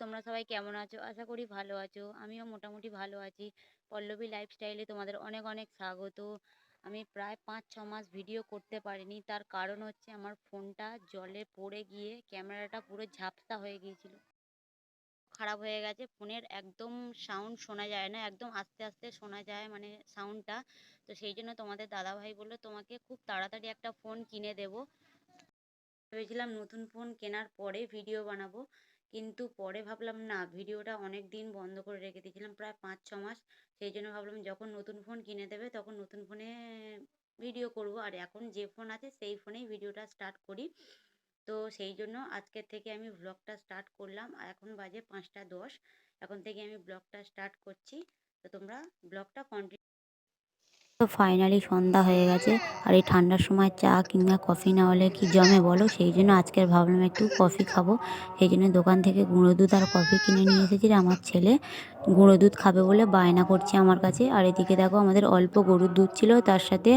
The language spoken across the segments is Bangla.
তোমরা সবাই কেমন আছো? আশা করি ভালো আছো। আমিও মোটামুটি ভালো আছি। পল্লবী লাইফস্টাইলে তোমাদের অনেক অনেক স্বাগত। আমি প্রায় ৫-৬ মাস ভিডিও করতে পারিনি। তার কারণ হচ্ছে আমার ফোনটা জলে পড়ে গিয়ে ক্যামেরাটা পুরো ঝাপসা হয়ে গিয়েছিল। খারাপ হয়ে গেছে। ফোনের একদম সাউন্ড শোনা যায় না। একদম আস্তে আস্তে শোনা যায় মানে সাউন্ডটা। তো সেই জন্য তোমাদের দাদাভাই বলল তোমাকে খুব তাড়াতাড়ি একটা ফোন কিনে দেবো। ভেবেছিলাম নতুন ফোন কেনার পরে ভিডিও বানাবো, কিন্তু পরে ভাবলাম না, ভিডিওটা অনেক দিন বন্ধ করে রেখে দিয়েছিলাম, প্রায় ৫-৬ মাস। সেই জন্য ভাবলাম যখন নতুন ফোন কিনে দেবে তখন নতুন ফোনে ভিডিও করব, আর এখন যে ফোন আছে সেই ফোনেই ভিডিওটা স্টার্ট করি। তো সেই জন্য আজকের থেকে আমি ব্লগটা স্টার্ট করলাম। আর এখন বাজে ৫টা ১০। এখন থেকে আমি ব্লগটা স্টার্ট করছি। তো তোমরা ব্লগটা কন্টিনিউ। তো ফাইনালি সন্ধ্যা হয়ে গেছে, আর এই ঠান্ডার সময় চা কিংবা কফি না হলে কি জমে বলো? সেই জন্য আজকের ভাবলাম একটু কফি খাবো। সেই জন্য দোকান থেকে গুঁড়ো দুধ আর কফি কিনে নিয়ে এসেছি। আমার ছেলে গুঁড়ো দুধ খাবে বলে বায়না করছে আমার কাছে। আর এদিকে দেখো আমাদের অল্প গরুর দুধ ছিল, তার সাথে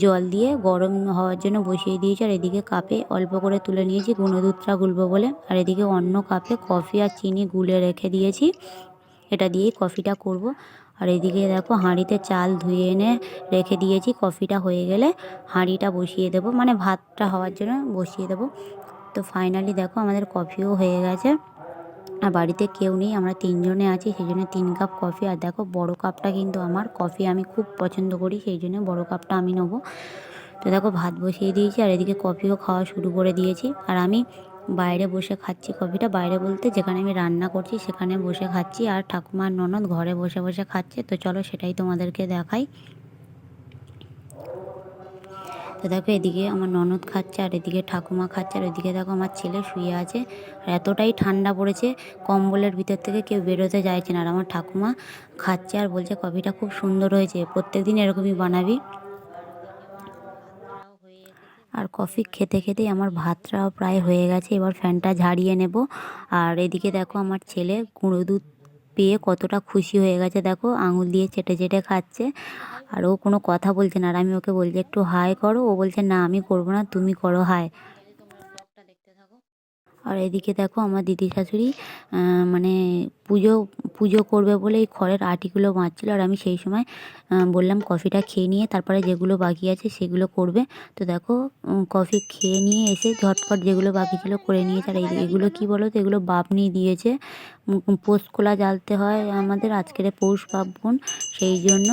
জল দিয়ে গরম হওয়ার জন্য বসিয়ে দিয়েছি। আর এদিকে কাপে অল্প করে তুলে নিয়েছি গুঁড়ো দুধটা গুলবো বলে। আর এদিকে অন্য কাপে কফি আর চিনি গুলে রেখে দিয়েছি, এটা দিয়েই কফিটা করব। আর এদিকে দেখো হাঁড়িতে চাল ধুয়ে এনে রেখে দিয়েছি। কফিটা হয়ে গেলে হাঁড়িটা বসিয়ে দেব, মানে ভাতটা হওয়ার জন্য বসিয়ে দেব। তো ফাইনালি দেখো আমাদের কফিও হয়ে গেছে। আর বাড়িতে কেউ নেই, আমরা 3জনে আছি, সেই জন্য 3 কাপ কফি। আর দেখো বড় কাপটা কিন্তু আমার, কফি আমি খুব পছন্দ করি, সেই জন্য বড় কাপটা আমি নেবো। তো দেখো ভাত বসিয়ে দিয়েছি, আর এদিকে কফিও খাওয়া শুরু করে দিয়েছি। আর আমি বাইরে বসে খাচ্ছি কফিটা, বাইরে বলতে যেখানে আমি রান্না করছি সেখানে বসে খাচ্ছি। আর ঠাকুমার ননদ ঘরে বসে বসে খাচ্ছে। তো চলো সেটাই তোমাদেরকে দেখাই। তো দেখো এদিকে আমার ননদ খাচ্ছে, আর এদিকে ঠাকুমা খাচ্ছে, আর এদিকে দেখো আমার ছেলে শুয়ে আছে। আর এতটাই ঠান্ডা পড়েছে, কম্বলের ভিতর থেকে কেউ বেরোতে চাইছে না। আর আমার ঠাকুমা খাচ্ছে আর বলছে কফিটা খুব সুন্দর হয়েছে, প্রত্যেকদিন এরকমই বানাবি। আর কফি খেতে খেতেই আমার ভাতটাও প্রায় হয়ে গেছে। এবার ফ্যানটা ঝাড়িয়ে নেব। আর এদিকে দেখো আমার ছেলে গুঁড়ো দুধ পেয়ে কতটা খুশি হয়ে গেছে, দেখো আঙুল দিয়ে চেটে চেটে খাচ্ছে। আর ও কোনো কথা বলছে না, আর আমি ওকে বলছি একটু হাই করো, ও বলছে না আমি করবো না, তুমি করো হাই। আর এদিকে দেখো আমার দিদি শাশুড়ি মানে পুজো পুজো করবে বলে এই খড়ের আটিগুলো বাঁধছিল। আর আমি সেই সময় বললাম কফিটা খেয়ে নিয়ে তারপরে যেগুলো বাকি আছে সেগুলো করবে। তো দেখো কফি খেয়ে নিয়ে এসে ঝটপট যেগুলো বাকি ছিল করে নিয়েছে। আর এগুলো কি বলো তো, এগুলো বাবনি দিয়েছে। পৌষ কোলা জ্বালতে হয় আমাদের, আজকের পৌষ পার্বণ, সেই জন্য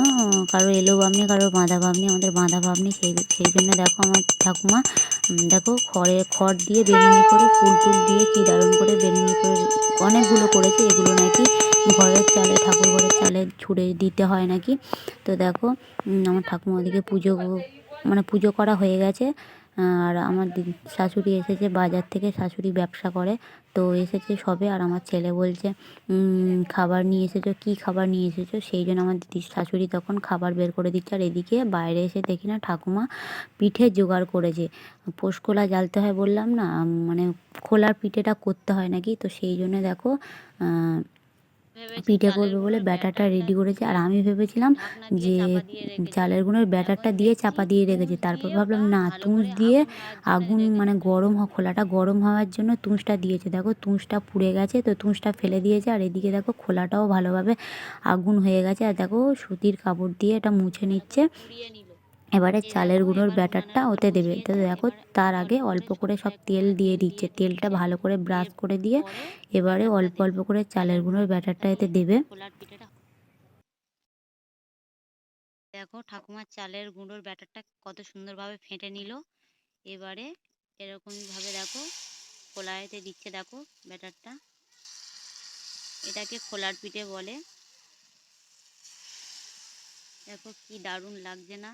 কারো এলো বাবনি কারো বাঁধা বাবনি, আমাদের বাঁধা বাবনি। সেই জন্য দেখো আমার ঠাকুমা দেখো খড় দিয়ে বেনুনি করে ফুল টুল দিয়ে কি দারুণ করে বেনুনি করে অনেকগুলো করেছে। এগুলো নাকি ঘরের চালে, ঠাকুর ঘরের চালে ছুঁড়ে দিতে হয় নাকি। তো দেখো আমার ঠাকুমা ওদিকে পুজো, মানে পুজো করা হয়ে গেছে। আর আমার শাশুড়ি এসেছে বাজার থেকে, শাশুড়ি ব্যবসা করে, তো এসেছে সবে। আর আমার ছেলে বলছে খাবার নিয়ে এসেছো, কী খাবার নিয়ে এসেছো? সেই জন্য আমার দিদির শাশুড়ি তখন খাবার বের করে দিচ্ছে। আর এদিকে বাইরে এসে দেখি না ঠাকুমা পিঠে জোগাড় করেছে। পোষ খোলা জ্বালতে হয় বললাম না, মানে খোলার পিঠেটা করতে হয় নাকি। তো সেই জন্য দেখো পিঠে করবে বলে ব্যাটারটা রেডি করেছে। আর আমি ভেবেছিলাম যে চালের গুঁড়োর ব্যাটারটা দিয়ে চাপা দিয়ে রেখেছে, তারপর ভাবলাম না, তুষ দিয়ে আগুন মানে গরম খোলাটা গরম হওয়ার জন্য তুষটা দিয়েছে। দেখো তুষটা পুড়ে গেছে, তো তুষটা ফেলে দিয়েছে। আর এদিকে দেখো খোলাটাও ভালোভাবে আগুন হয়ে গেছে। আর দেখো সুতির কাপড় দিয়ে এটা মুছে নিচ্ছে। এবারে চালের গুঁড়োর ব্যাটারটা ওতে দেবে। তো দেখো তার আগে অল্প করে সব তেল দিয়ে দিচ্ছে, তেলটা ভালো করে ব্রাশ করে দিয়ে এবারে অল্প অল্প করে চালের গুঁড়োর ব্যাটারটা এতে দেবে। দেখো ঠাকুমার চালের গুঁড়োর ব্যাটারটা কত সুন্দরভাবে ফেটে নিল। এবারে এরকমই ভাবে দেখো খোলাতে দিচ্ছে, দেখো ব্যাটারটা, এটাকে খোলার পিঠে বলে। দেখো কি দারুণ লাগছে না?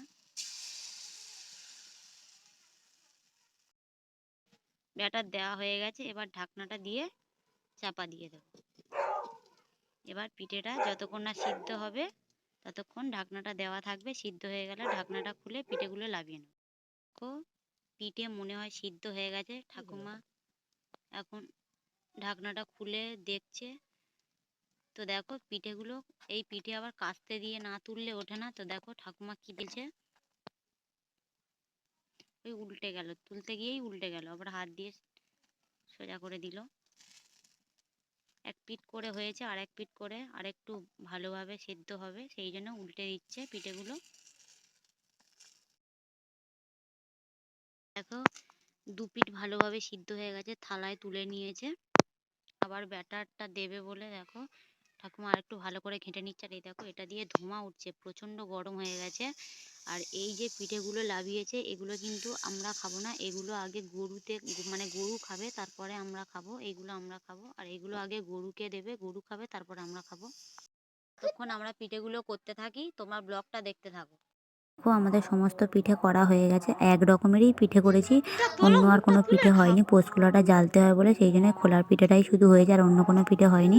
ব্যাটার দেওয়া হয়ে গেছে, এবার ঢাকনাটা দিয়ে চাপা দিয়ে দেবো। এবার পিঠেটা যতক্ষণ না সিদ্ধ হবে ততক্ষণ ঢাকনাটা দেওয়া থাকবে। সিদ্ধ হয়ে গেলে ঢাকনাটা খুলে পিঠেগুলো লাভিয়ে নেব। দেখো পিঠে মনে হয় সিদ্ধ হয়ে গেছে। ঠাকুমা এখন ঢাকনাটা খুলে দেখছে। তো দেখো পিঠেগুলো, এই পিঠে আবার কাস্তে দিয়ে না তুললে ওঠে না। তো দেখো ঠাকুমা কি দিয়েছে, ওই উল্টে গেল, তুলতে গিয়েই উল্টে গেল, আবার হাত দিয়ে সোজা করে দিল। এক পিঠ করে হয়েছে, আর এক পিঠ করে আর একটু ভালোভাবে সেদ্ধ হবে, সেই জন্য উল্টে দিচ্ছে পিঠেগুলো। দেখো দু পিঠ ভালোভাবে সিদ্ধ হয়ে গেছে, থালায় তুলে নিয়েছে। আবার ব্যাটারটা দেবে বলে দেখো ঠাকুমা আর একটু ভালো করে ঘেঁটে নিচ্ছে। আর এই দেখো এটা দিয়ে ধোঁয়া উঠছে, প্রচণ্ড গরম হয়ে গেছে। আর এই যে পিঠেগুলো লাভিয়েছে এগুলো কিন্তু আমরা খাবো না, এগুলো আগে গরুতে মানে গরু খাবে তারপরে আমরা খাবো, এইগুলো আমরা খাবো। আর এগুলো আগে গরুকে দেবে, গরু খাবে তারপরে আমরা খাবো। তখন আমরা পিঠেগুলো করতে থাকি, তোমার ব্লগটা দেখতে থাকো। দেখো আমাদের সমস্ত পিঠে করা হয়ে গেছে, এক রকমেরই পিঠে করেছি, অন্য আর কোনো পিঠে হয়নি। পোস্তকুলাটা জ্বালতে হয় বলে সেই জন্য খোলার পিঠেটাই শুধু হয়েছে, আর অন্য কোনো পিঠে হয়নি।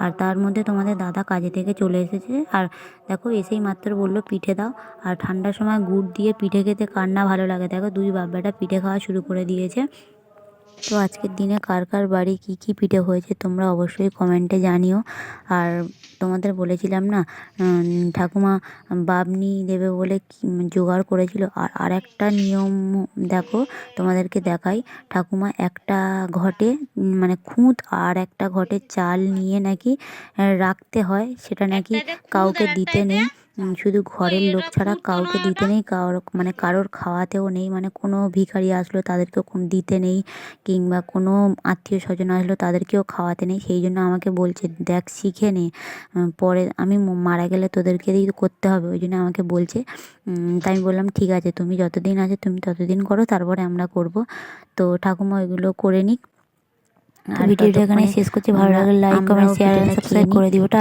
আর তার মধ্যে তোমাদের দাদা কাজে থেকে চলে এসেছে, আর দেখো এসেই মাত্র বললো পিঠে দাও। আর ঠান্ডার সময় গুড় দিয়ে পিঠে খেতে কার না ভালো লাগে। দেখো দুই বাপ বেটা পিঠে খাওয়া শুরু করে দিয়েছে। তো আজকের দিনে কার কার বাড়ি কী কী পিঠে হয়েছে তোমরা অবশ্যই কমেন্টে জানিও। আর তোমাদের বলেছিলাম না ঠাকুমা বাবনি দেবে বলে জোগাড় করেছিল। আর আরেকটা নিয়ম দেখো তোমাদেরকে দেখাই। ঠাকুমা একটা ঘটে মানে খুঁত আর একটা ঘটে চাল নিয়ে নাকি রাখতে হয়, সেটা নাকি কাউকে দিতে নেই। শুধু ঘরের লোক ছাড়া কাউকে দিতে নেই, কারোর খাওয়াতেও নেই, মানে কোনো ভিখারি আসলো তাদেরকেও দিতে নেই, কিংবা কোনো আত্মীয় স্বজন আসলো তাদেরকেও খাওয়াতে নেই। সেই জন্য আমাকে বলছে দেখ শিখে নে, পরে আমি মারা গেলে তোদেরকে দিয়ে করতে হবে, ওই জন্য আমাকে বলছে। তাই আমি বললাম ঠিক আছে, তুমি যতদিন আছে তুমি ততদিন করো, তারপরে আমরা করব। তো ঠাকুমা ওইগুলো করে নিক। আর ভিডিওটা এখানে শেষ করছি। ভালো লাগলে লাইক কমেন্ট শেয়ার সাবস্ক্রাইব করে দিও।